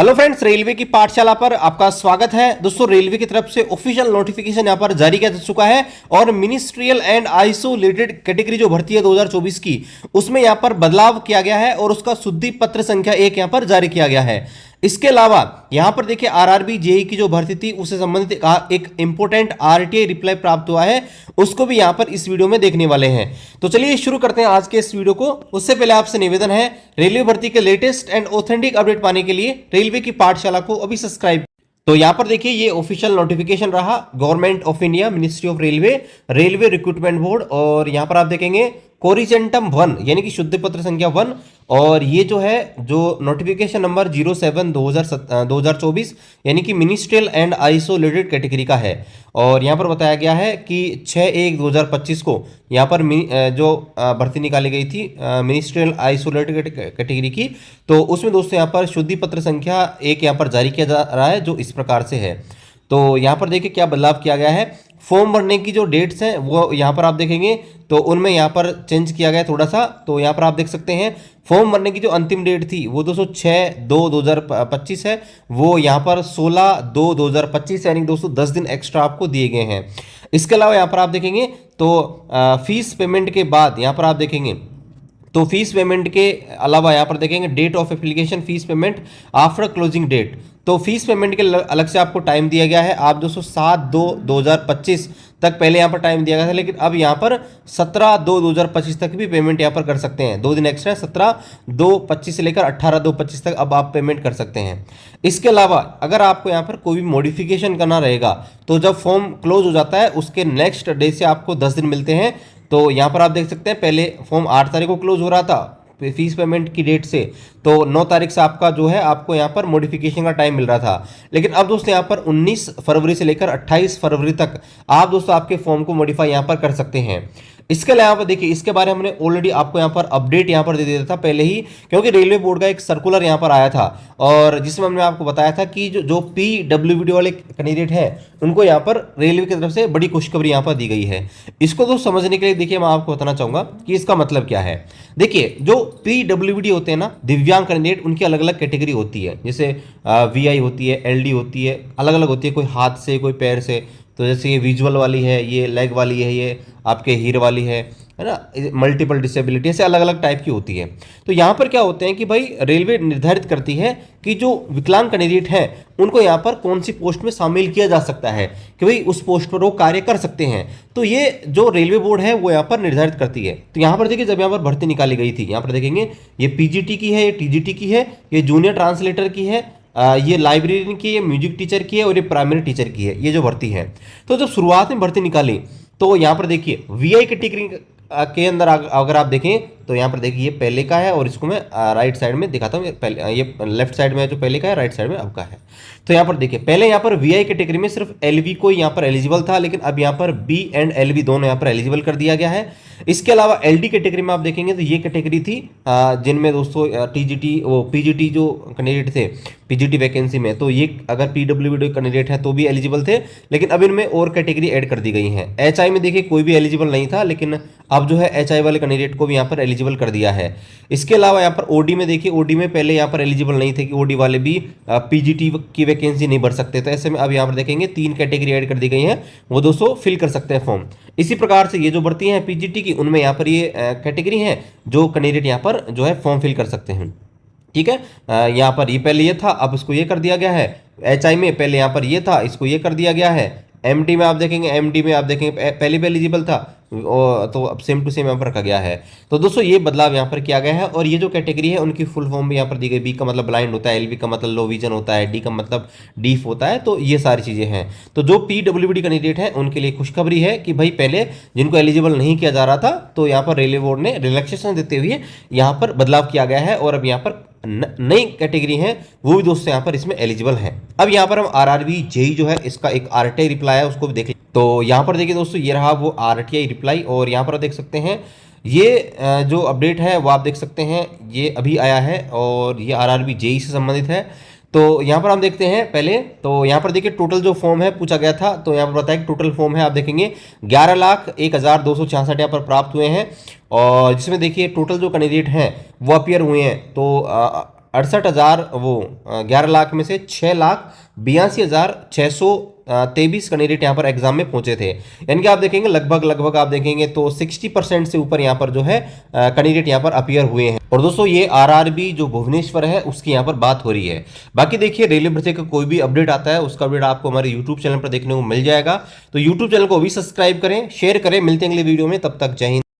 Hello friends, railway की पाठशाला पर आपका स्वागत है। दोस्तों, रेलवे की तरफ से ऑफिशियल नोटिफिकेशन यहां पर जारी किया जा चुका है और मिनिस्ट्रियल एंड आइसोलेटेड कैटेगरी जो भर्ती है 2024 की, उसमें यहां पर बदलाव किया गया है और उसका शुद्धि पत्र संख्या 1 यहां पर जारी किया गया है। इसके अलावा यहां पर देखिए आरआरबी जेई की जो भर्ती थी उससे संबंधित एक इंपोर्टेंट आरटीआई रिप्लाई प्राप्त हुआ है, उसको भी यहां पर इस वीडियो में देखने वाले हैं। तो चलिए शुरू करते हैं आज के इस वीडियो को। उससे पहले आपसे निवेदन है, रेलवे भर्ती के लेटेस्ट एंड ऑथेंटिक अपडेट पाने के लिए रेलवे की पाठशाला को अभी सब्सक्राइब। तो यहां पर देखिए ये ऑफिशियल नोटिफिकेशन रहा government of India, ministry of railway, railway recruitment board, और यहां पर आप देखेंगे कोरिजेंटम 1 यानी कि शुद्ध पत्र संख्या 1। और ये जो है जो नोटिफिकेशन नंबर 07/2024 यानी कि मिनिस्ट्रियल एंड आइसोलेटेड कैटेगरी का है। और यहाँ पर बताया गया है कि 6/1/2025 को यहाँ पर जो भर्ती निकाली गई थी मिनिस्ट्रियल आइसोलेटेड कैटेगरी की, तो उसमें दोस्तों यहाँ पर शुद्धि पत्र संख्या 1 यहाँ पर जारी किया जा रहा है, जो इस प्रकार से है। तो यहाँ पर देखिए क्या बदलाव किया गया है। फॉर्म भरने की जो डेट्स हैं वो यहाँ पर आप देखेंगे तो उनमें यहाँ पर चेंज किया गया थोड़ा सा। तो यहाँ पर आप देख सकते हैं फॉर्म भरने की जो अंतिम डेट थी वो 206/2/2025 है, वो यहाँ पर 16/2/2025 यानी दोस्तों 10 दिन एक्स्ट्रा आपको दिए गए हैं। इसके अलावा यहाँ पर आप देखेंगे तो फीस पेमेंट के बाद यहाँ पर आप देखेंगे तो फीस पेमेंट के अलावा यहाँ पर देखेंगे date of application fees payment after closing date. तो फीस पेमेंट के अलग से आपको टाइम दिया गया है। आप दोस्तों 7/2/2025 तक पहले यहाँ पर टाइम दिया गया था, लेकिन अब यहाँ पर 17/2/2025 तक भी पेमेंट यहाँ पर कर सकते हैं। 2 दिन एक्स्ट्रा 17/2/25 से लेकर 18/2/25 तक अब आप पेमेंट कर सकते हैं। इसके अलावा अगर आपको यहाँ पर कोई भी मॉडिफिकेशन करना रहेगा तो जब फॉर्म क्लोज हो जाता है उसके नेक्स्ट डे से आपको 10 दिन मिलते हैं। तो यहाँ पर आप देख सकते हैं पहले फॉर्म 8 तारीख को क्लोज हो रहा था फीस पेमेंट की डेट से, तो 9 तारीख से आपका जो है आपको यहाँ पर मॉडिफिकेशन का टाइम मिल रहा था। लेकिन अब दोस्तों यहाँ पर 19 फरवरी से लेकर 28 फरवरी तक आप दोस्तों आपके फॉर्म को मॉडिफाई यहाँ पर कर सकते हैं। इसके अलावा देखिए इसके बारे में हमने ऑलरेडी आपको यहाँ पर अपडेट यहाँ पर दे दिया था पहले ही, क्योंकि रेलवे बोर्ड का एक सर्कुलर यहाँ पर आया था और जिसमें हमने आपको बताया था कि जो PWD वाले कैंडिडेट हैं उनको यहाँ पर रेलवे की तरफ से बड़ी खुशखबरी यहाँ पर दी गई है। इसको तो समझने के लिए देखिए मैं आपको बताना चाहूंगा कि इसका मतलब क्या है। देखिए जो PWD होते हैं ना, दिव्यांग कैंडिडेट, उनकी अलग अलग कैटेगरी होती है। जैसे VI होती है, LD होती है, अलग अलग होती है, कोई हाथ से कोई पैर से। तो जैसे ये विजुअल वाली है, ये लेग वाली है, ये आपके हीर वाली है ना, मल्टीपल डिसेबिलिटी, ऐसे अलग अलग टाइप की होती है। तो यहाँ पर क्या होते हैं कि भाई रेलवे निर्धारित करती है कि जो विकलांग कैंडिडेट हैं उनको यहाँ पर कौन सी पोस्ट में शामिल किया जा सकता है कि भाई उस पोस्ट पर वो कार्य कर सकते हैं। तो ये जो रेलवे बोर्ड है वो यहाँ पर निर्धारित करती है। तो यहाँ पर देखिए जब यहाँ पर भर्ती निकाली गई थी, यहाँ पर देखेंगे ये PGT की है, ये TGT की है, ये जूनियर ट्रांसलेटर की है, ये लाइब्रेरियन की, ये म्यूजिक टीचर की है और ये प्राइमरी टीचर की है, ये जो भर्ती है। तो जब शुरुआत में भर्ती निकाली तो यहाँ पर देखिए VI कैटेगरी के अंदर अगर आप देखें तो यहाँ पर देखिए ये पहले का है और इसको मैं राइट साइड में दिखाता हूँ। ये लेफ्ट साइड में जो पहले का है, राइट साइड में अब का है। तो यहाँ पर देखिए पहले यहाँ पर VI कैटेगरी में सिर्फ LV को यहाँ पर एलिजिबल था, लेकिन अब यहाँ पर B एंड LV दोनों यहाँ पर एलिजिबल कर दिया गया है। इसके अलावा LD कैटेगरी में आप देखेंगे तो ये कैटेगरी थी जिनमें दोस्तों TGT वो PGT जो कैंडिडेट थे PGT वैकेंसी में, तो ये अगर PWD कैंडिडेट है तो भी एलिजिबल थे, लेकिन अब इनमें और कैटेगरी ऐड कर दी गई हैं। HI में देखिए कोई भी एलिजिबल नहीं था, लेकिन अब जो है HI वाले कैंडिडेट को भी यहाँ पर एलिजिबल कर दिया है। इसके अलावा यहाँ पर OD में देखिए, OD में पहले यहाँ पर एलिजिबल नहीं थे कि OD वाले भी PGT की वैकेंसी नहीं भर सकते, तो ऐसे में अब यहाँ पर देखेंगे 3 कैटेगरी ऐड कर दी गई हैं, वो दोस्तों फिल कर सकते हैं फॉर्म। इसी प्रकार से ये जो भर्ती हैं PGT की, उनमें यहाँ पर ये कैटेगरी हैं जो कैंडिडेट यहाँ पर जो है फॉर्म फिल कर सकते हैं। ठीक है, यहाँ पर ये पहले ये था, अब इसको ये कर दिया गया है। HI में पहले यहाँ पर ये था, इसको ये कर दिया गया है। MD में आप देखेंगे, MD में आप देखेंगे पहले भी एलिजिबल था, तो अब सेम टू सेम यहाँ पर रखा गया है। तो दोस्तों ये बदलाव यहाँ पर किया गया है और ये जो कैटेगरी है उनकी फुल फॉर्म भी यहाँ पर दी गई। B का मतलब ब्लाइंड होता है, LV का मतलब लो विजन होता है, D का मतलब डीफ होता है। तो ये सारी चीज़ें हैं। तो जो PWD कैंडिडेट हैं उनके लिए खुशखबरी है कि भाई पहले जिनको एलिजिबल नहीं किया जा रहा था, तो यहाँ पर रेलवे बोर्ड ने रिलैक्सेशन देते हुए यहाँ पर बदलाव किया गया है और अब यहाँ पर नई कैटेगरी है वो भी दोस्तों यहाँ पर इसमें एलिजिबल है। अब यहाँ पर हम RRB जेई जो है इसका एक RTI रिप्लाई है उसको भी देख लें। तो यहाँ पर देखिए दोस्तों ये रहा वो RTI रिप्लाई और यहाँ पर देख सकते हैं ये जो अपडेट है वो आप देख सकते हैं ये अभी आया है और ये RRB जेई से संबंधित है। तो यहाँ पर हम देखते हैं पहले, तो यहाँ पर देखिए टोटल जो फॉर्म है पूछा गया था, तो यहाँ पर बताया कि टोटल फॉर्म है आप देखेंगे 11,01,266 यहाँ पर प्राप्त हुए हैं और जिसमें देखिए टोटल जो कैंडिडेट हैं वो अपीयर हुए हैं। तो 68,000 वो 11 लाख में से 6,82,623 कैंडिडेट यहाँ पर एग्जाम में पहुंचे थे। यानी कि आप देखेंगे लगभग आप देखेंगे तो 60% से ऊपर यहाँ पर जो है कैंडिडेट यहाँ पर अपीयर हुए हैं। और दोस्तों ये आरआरबी जो भुवनेश्वर है उसकी यहाँ पर बात हो रही है। बाकी देखिए रेलवे भर्ती का कोई भी अपडेट आता है उसका अपडेट आपको हमारे यूट्यूब चैनल पर देखने को मिल जाएगा। तो यूट्यूब चैनल को भी सब्सक्राइब करें, शेयर करें। मिलते हैं अगले वीडियो में, तब तक जय हिंद।